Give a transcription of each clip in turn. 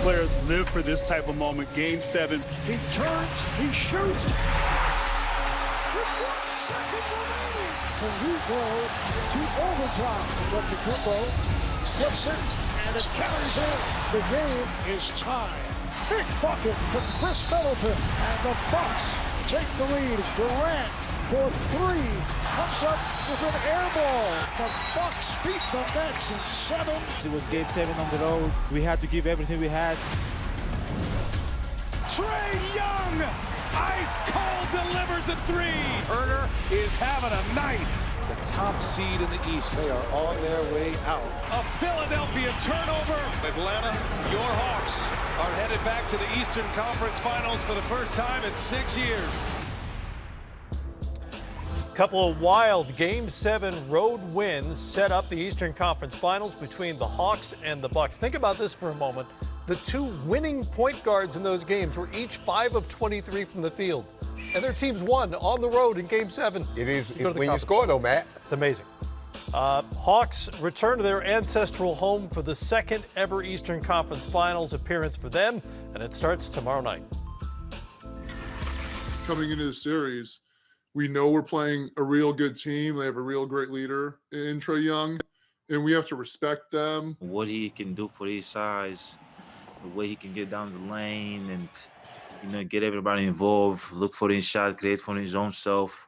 players live for this type of moment. Game 7. He turns, he shoots. Yes! With 1 second remaining. And we go to overtime. But Kumbo flips it, and it carries in. The game is tied. Big bucket from Chris Middleton. And the Bucks take the lead. Durant for 3. Comes up with an air ball. The Bucks beat the Nets in 7. It was game 7 on the road. We had to give everything we had. Trae Young, ice cold, delivers a 3. Herder is having a night. The top seed in the East, they are on their way out. A Philadelphia turnover. Atlanta, your Hawks are headed back to the Eastern Conference Finals for the first time in 6 years. Couple of wild Game 7 road wins set up the Eastern Conference Finals between the Hawks and the Bucks. Think about this for a moment. The 2 winning point guards in those games were each 5 of 23 from the field. And their teams won on the road in Game 7. It is when you score, though, Matt. It's amazing. Hawks return to their ancestral home for the 2nd ever Eastern Conference Finals appearance for them, and it starts tomorrow night. Coming into the series, we know we're playing a real good team. They have a real great leader in Trae Young, and we have to respect them. What he can do for his size, the way he can get down the lane and, get everybody involved, look for his shot, create for his own self.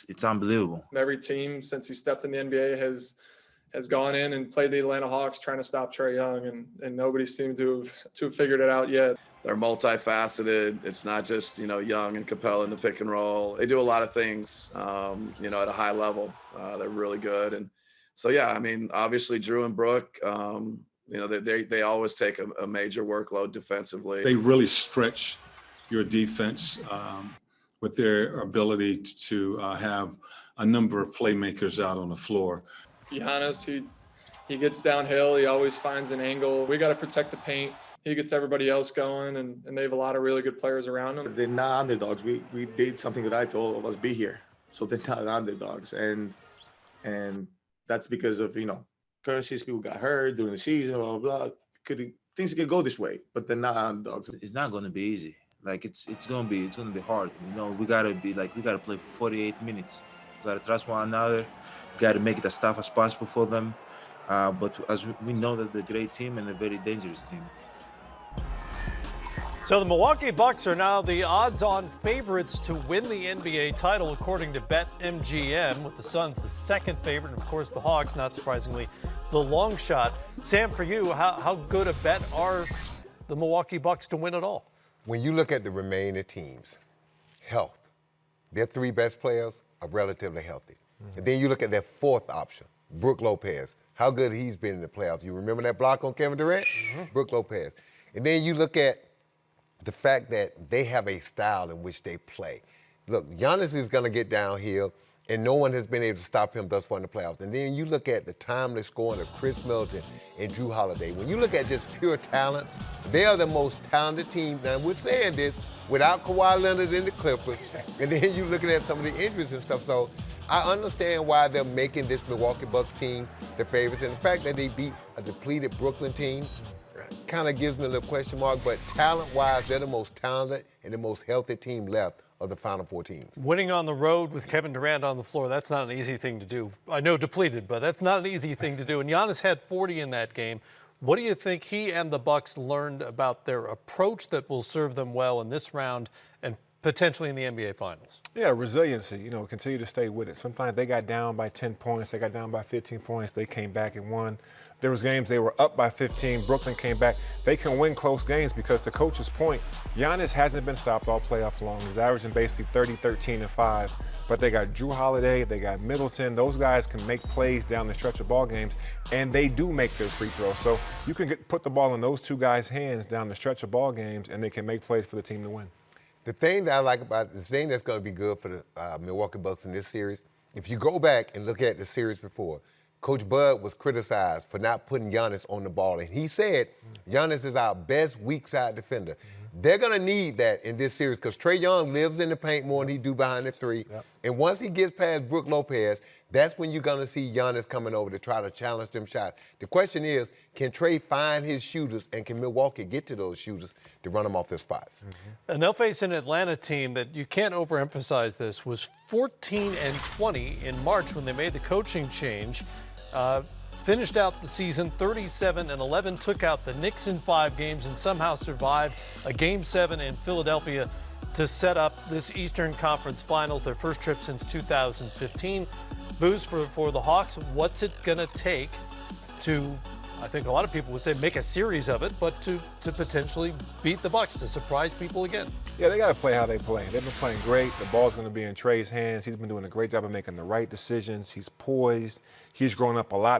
It's unbelievable. Every team since he stepped in the NBA has gone in and played the Atlanta Hawks trying to stop Trae Young, and nobody seemed to have figured it out yet. They're multifaceted. It's not just, Young and Capella in the pick and roll. They do a lot of things, at a high level. They're really good. And so, yeah, obviously Drew and Brooke, they always take a major workload defensively. They really stretch your defense with their ability to have a number of playmakers out on the floor. Giannis, he gets downhill. He always finds an angle. We got to protect the paint. He gets everybody else going, and they have a lot of really good players around them. They're not underdogs. We did something that I told all of us be here. So they're not underdogs. And that's because of, currencies, people got hurt during the season, blah, blah, blah. Things could go this way, but they're not underdogs. It's not going to be easy. It's going to be hard. We got to play for 48 minutes. We got to trust one another. We got to make it as tough as possible for them. But as we know that they're a great team and a very dangerous team. So the Milwaukee Bucks are now the odds-on favorites to win the NBA title, according to BetMGM, with the Suns the 2nd favorite, and of course the Hawks, not surprisingly, the long shot. Sam, for you, how good a bet are the Milwaukee Bucks to win it all? When you look at the remaining teams, health, their 3 best players are relatively healthy. And then you look at their 4th option, Brook Lopez, how good he's been in the playoffs. You remember that block on Kevin Durant? Brook Lopez. And then you look at the fact that they have a style in which they play. Look, Giannis is going to get downhill, and no one has been able to stop him thus far in the playoffs. And then you look at the timeless scoring of Chris Middleton and Drew Holiday. When you look at just pure talent, they are the most talented team. Now, we're saying this without Kawhi Leonard in the Clippers, and then you're looking at some of the injuries and stuff. So I understand why they're making this Milwaukee Bucks team the favorites. And the fact that they beat a depleted Brooklyn team kind of gives me a little question mark, but talent-wise, they're the most talented and the most healthy team left of the Final 4 teams. Winning on the road with Kevin Durant on the floor, that's not an easy thing to do. I know depleted, but that's not an easy thing to do. And Giannis had 40 in that game. What do you think he and the Bucks learned about their approach that will serve them well in this round and potentially in the NBA Finals? Yeah, resiliency, continue to stay with it. Sometimes they got down by 10 points, they got down by 15 points, they came back and won. There was games they were up by 15, Brooklyn came back. They can win close games because, to Coach's point, Giannis hasn't been stopped all playoff long. He's averaging basically 30, 13, and 5. But they got Drew Holiday, they got Middleton. Those guys can make plays down the stretch of ball games, and they do make their free throws. So you can put the ball in those 2 guys' hands down the stretch of ball games, and they can make plays for the team to win. The thing that I like about the thing that's going to be good for the Milwaukee Bucks in this series, if you go back and look at the series before, Coach Bud was criticized for not putting Giannis on the ball. And he said Giannis is our best weak side defender. They're going to need that in this series because Trae Young lives in the paint more than he do behind the three. And once he gets past Brook Lopez, that's when you're going to see Giannis coming over to try to challenge them shots. The question is, can Trae find his shooters, and can Milwaukee get to those shooters to run them off their spots? And they'll face an Atlanta team that, you can't overemphasize this, was 14-20 in March when they made the coaching change. Finished out the season 37-11, took out the Knicks in 5 games, and somehow survived a Game 7 in Philadelphia to set up this Eastern Conference Finals, their first trip since 2015. Booze for the Hawks, what's it going to take to, I think a lot of people would say, make a series of it, but to potentially beat the Bucks, to surprise people again? Yeah, they got to play how they play. They've been playing great. The ball's going to be in Trae's hands. He's been doing a great job of making the right decisions. He's poised. He's grown up a lot.